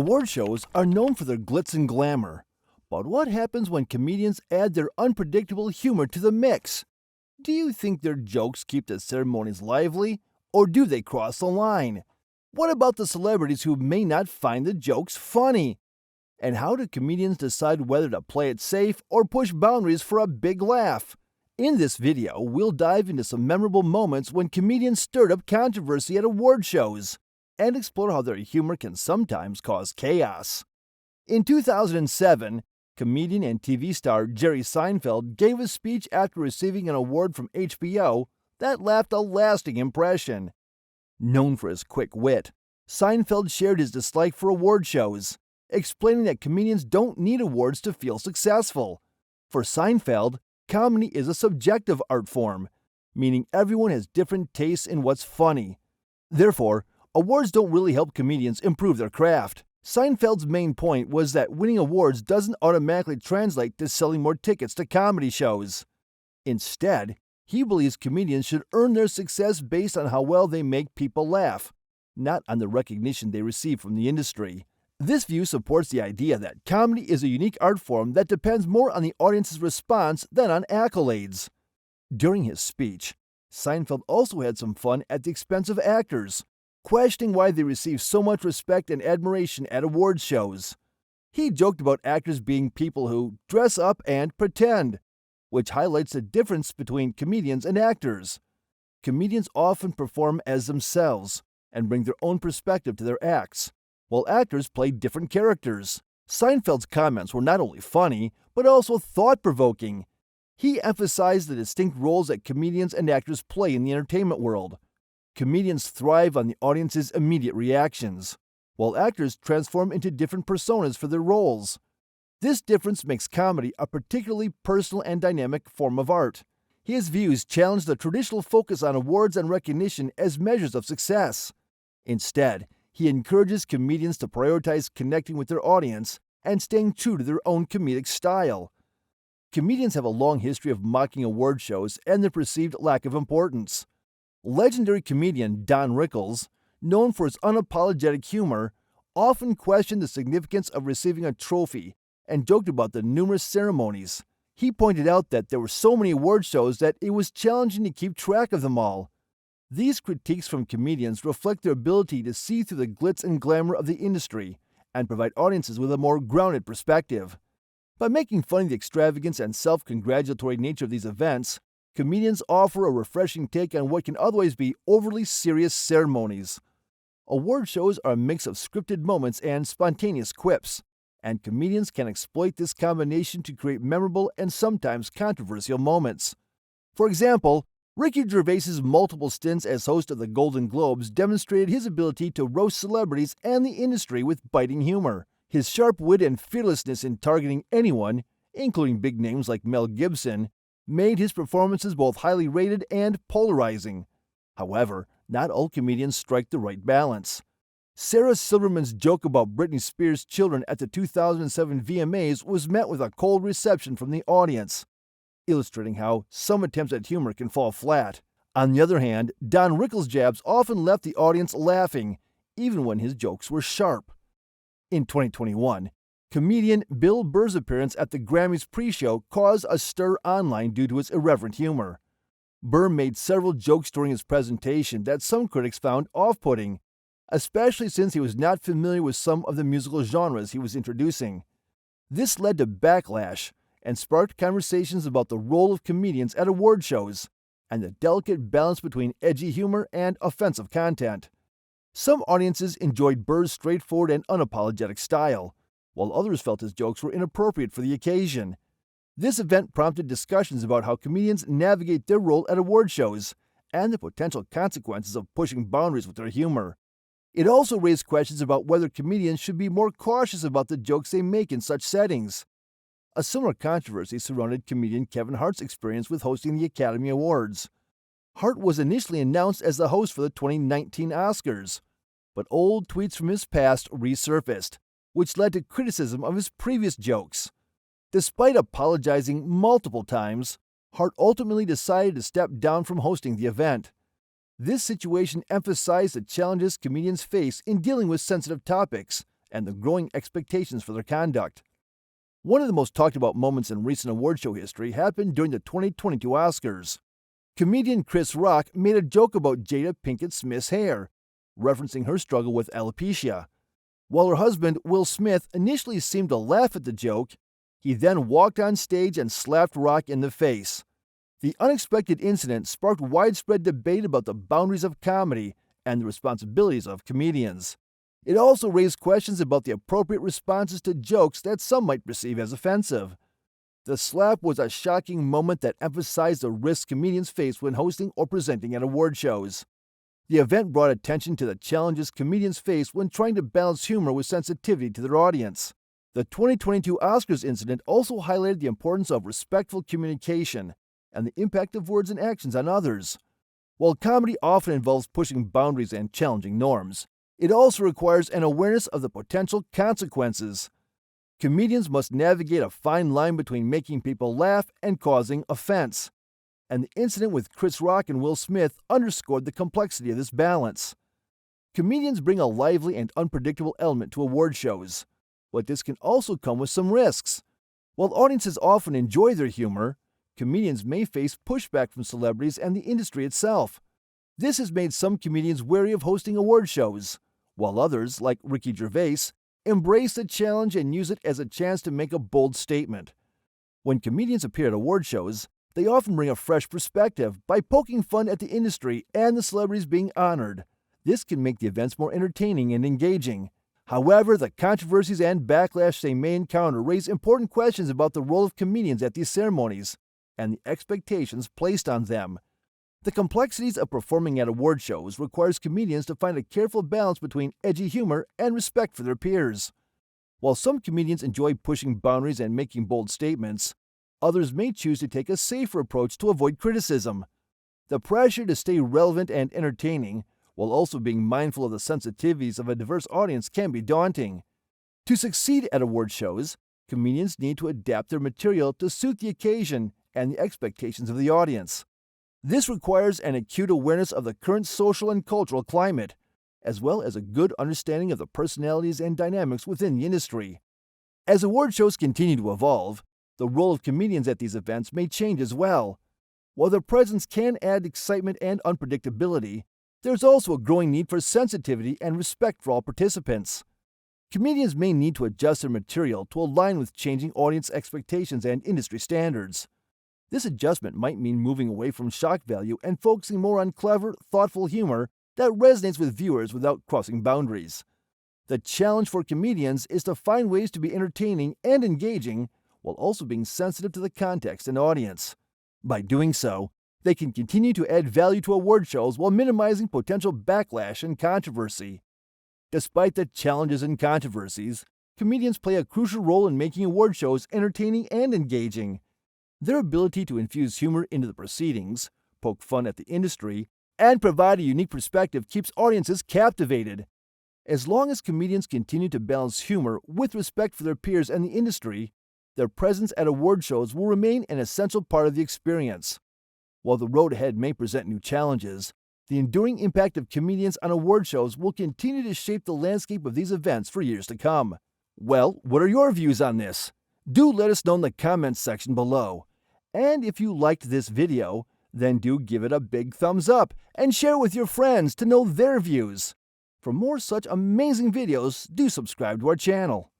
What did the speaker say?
Award shows are known for their glitz and glamour. But what happens when comedians add their unpredictable humor to the mix? Do you think their jokes keep the ceremonies lively, or do they cross the line? What about the celebrities who may not find the jokes funny? And how do comedians decide whether to play it safe or push boundaries for a big laugh? In this video, we'll dive into some memorable moments when comedians stirred up controversy at award shows, and explore how their humor can sometimes cause chaos. In 2007, comedian and TV star Jerry Seinfeld gave a speech after receiving an award from HBO that left a lasting impression. Known for his quick wit, Seinfeld shared his dislike for award shows, explaining that comedians don't need awards to feel successful. For Seinfeld, comedy is a subjective art form, meaning everyone has different tastes in what's funny. Therefore, awards don't really help comedians improve their craft. Seinfeld's main point was that winning awards doesn't automatically translate to selling more tickets to comedy shows. Instead, he believes comedians should earn their success based on how well they make people laugh, not on the recognition they receive from the industry. This view supports the idea that comedy is a unique art form that depends more on the audience's response than on accolades. During his speech, Seinfeld also had some fun at the expense of actors, questioning why they receive so much respect and admiration at award shows. He joked about actors being people who dress up and pretend, which highlights the difference between comedians and actors. Comedians often perform as themselves and bring their own perspective to their acts, while actors play different characters. Seinfeld's comments were not only funny, but also thought-provoking. He emphasized the distinct roles that comedians and actors play in the entertainment world. Comedians thrive on the audience's immediate reactions, while actors transform into different personas for their roles. This difference makes comedy a particularly personal and dynamic form of art. His views challenge the traditional focus on awards and recognition as measures of success. Instead, he encourages comedians to prioritize connecting with their audience and staying true to their own comedic style. Comedians have a long history of mocking award shows and their perceived lack of importance. Legendary comedian Don Rickles, known for his unapologetic humor, often questioned the significance of receiving a trophy and joked about the numerous ceremonies. He pointed out that there were so many award shows that it was challenging to keep track of them all. These critiques from comedians reflect their ability to see through the glitz and glamour of the industry and provide audiences with a more grounded perspective. By making fun of the extravagance and self-congratulatory nature of these events, comedians offer a refreshing take on what can otherwise be overly serious ceremonies. Award shows are a mix of scripted moments and spontaneous quips, and comedians can exploit this combination to create memorable and sometimes controversial moments. For example, Ricky Gervais's multiple stints as host of the Golden Globes demonstrated his ability to roast celebrities and the industry with biting humor. His sharp wit and fearlessness in targeting anyone, including big names like Mel Gibson, made his performances both highly rated and polarizing. However, not all comedians strike the right balance. Sarah Silverman's joke about Britney Spears' children at the 2007 VMAs was met with a cold reception from the audience, illustrating how some attempts at humor can fall flat. On the other hand, Don Rickles' jabs often left the audience laughing, even when his jokes were sharp. In 2021, comedian Bill Burr's appearance at the Grammys pre-show caused a stir online due to his irreverent humor. Burr made several jokes during his presentation that some critics found off-putting, especially since he was not familiar with some of the musical genres he was introducing. This led to backlash and sparked conversations about the role of comedians at award shows and the delicate balance between edgy humor and offensive content. Some audiences enjoyed Burr's straightforward and unapologetic style, while others felt his jokes were inappropriate for the occasion. This event prompted discussions about how comedians navigate their role at award shows and the potential consequences of pushing boundaries with their humor. It also raised questions about whether comedians should be more cautious about the jokes they make in such settings. A similar controversy surrounded comedian Kevin Hart's experience with hosting the Academy Awards. Hart was initially announced as the host for the 2019 Oscars, but old tweets from his past resurfaced, which led to criticism of his previous jokes. Despite apologizing multiple times, Hart ultimately decided to step down from hosting the event. This situation emphasized the challenges comedians face in dealing with sensitive topics and the growing expectations for their conduct. One of the most talked about moments in recent award show history happened during the 2022 Oscars. Comedian Chris Rock made a joke about Jada Pinkett Smith's hair, referencing her struggle with alopecia. While her husband, Will Smith, initially seemed to laugh at the joke, he then walked on stage and slapped Rock in the face. The unexpected incident sparked widespread debate about the boundaries of comedy and the responsibilities of comedians. It also raised questions about the appropriate responses to jokes that some might perceive as offensive. The slap was a shocking moment that emphasized the risks comedians face when hosting or presenting at award shows. The event brought attention to the challenges comedians face when trying to balance humor with sensitivity to their audience. The 2022 Oscars incident also highlighted the importance of respectful communication and the impact of words and actions on others. While comedy often involves pushing boundaries and challenging norms, it also requires an awareness of the potential consequences. Comedians must navigate a fine line between making people laugh and causing offense. And the incident with Chris Rock and Will Smith underscored the complexity of this balance. Comedians bring a lively and unpredictable element to award shows, but this can also come with some risks. While audiences often enjoy their humor, comedians may face pushback from celebrities and the industry itself. This has made some comedians wary of hosting award shows, while others, like Ricky Gervais, embrace the challenge and use it as a chance to make a bold statement. When comedians appear at award shows, they often bring a fresh perspective by poking fun at the industry and the celebrities being honored. This can make the events more entertaining and engaging. However, the controversies and backlash they may encounter raise important questions about the role of comedians at these ceremonies and the expectations placed on them. The complexities of performing at award shows requires comedians to find a careful balance between edgy humor and respect for their peers. While some comedians enjoy pushing boundaries and making bold statements, others may choose to take a safer approach to avoid criticism. The pressure to stay relevant and entertaining, while also being mindful of the sensitivities of a diverse audience, can be daunting. To succeed at award shows, comedians need to adapt their material to suit the occasion and the expectations of the audience. This requires an acute awareness of the current social and cultural climate, as well as a good understanding of the personalities and dynamics within the industry. As award shows continue to evolve, the role of comedians at these events may change as well. While their presence can add excitement and unpredictability, there's also a growing need for sensitivity and respect for all participants. Comedians may need to adjust their material to align with changing audience expectations and industry standards. This adjustment might mean moving away from shock value and focusing more on clever, thoughtful humor that resonates with viewers without crossing boundaries. The challenge for comedians is to find ways to be entertaining and engaging while also being sensitive to the context and audience. By doing so, they can continue to add value to award shows while minimizing potential backlash and controversy. Despite the challenges and controversies, comedians play a crucial role in making award shows entertaining and engaging. Their ability to infuse humor into the proceedings, poke fun at the industry, and provide a unique perspective keeps audiences captivated. As long as comedians continue to balance humor with respect for their peers and the industry, their presence at award shows will remain an essential part of the experience. While the road ahead may present new challenges, the enduring impact of comedians on award shows will continue to shape the landscape of these events for years to come. Well, what are your views on this? Do let us know in the comments section below. And if you liked this video, then do give it a big thumbs up and share with your friends to know their views. For more such amazing videos, do subscribe to our channel.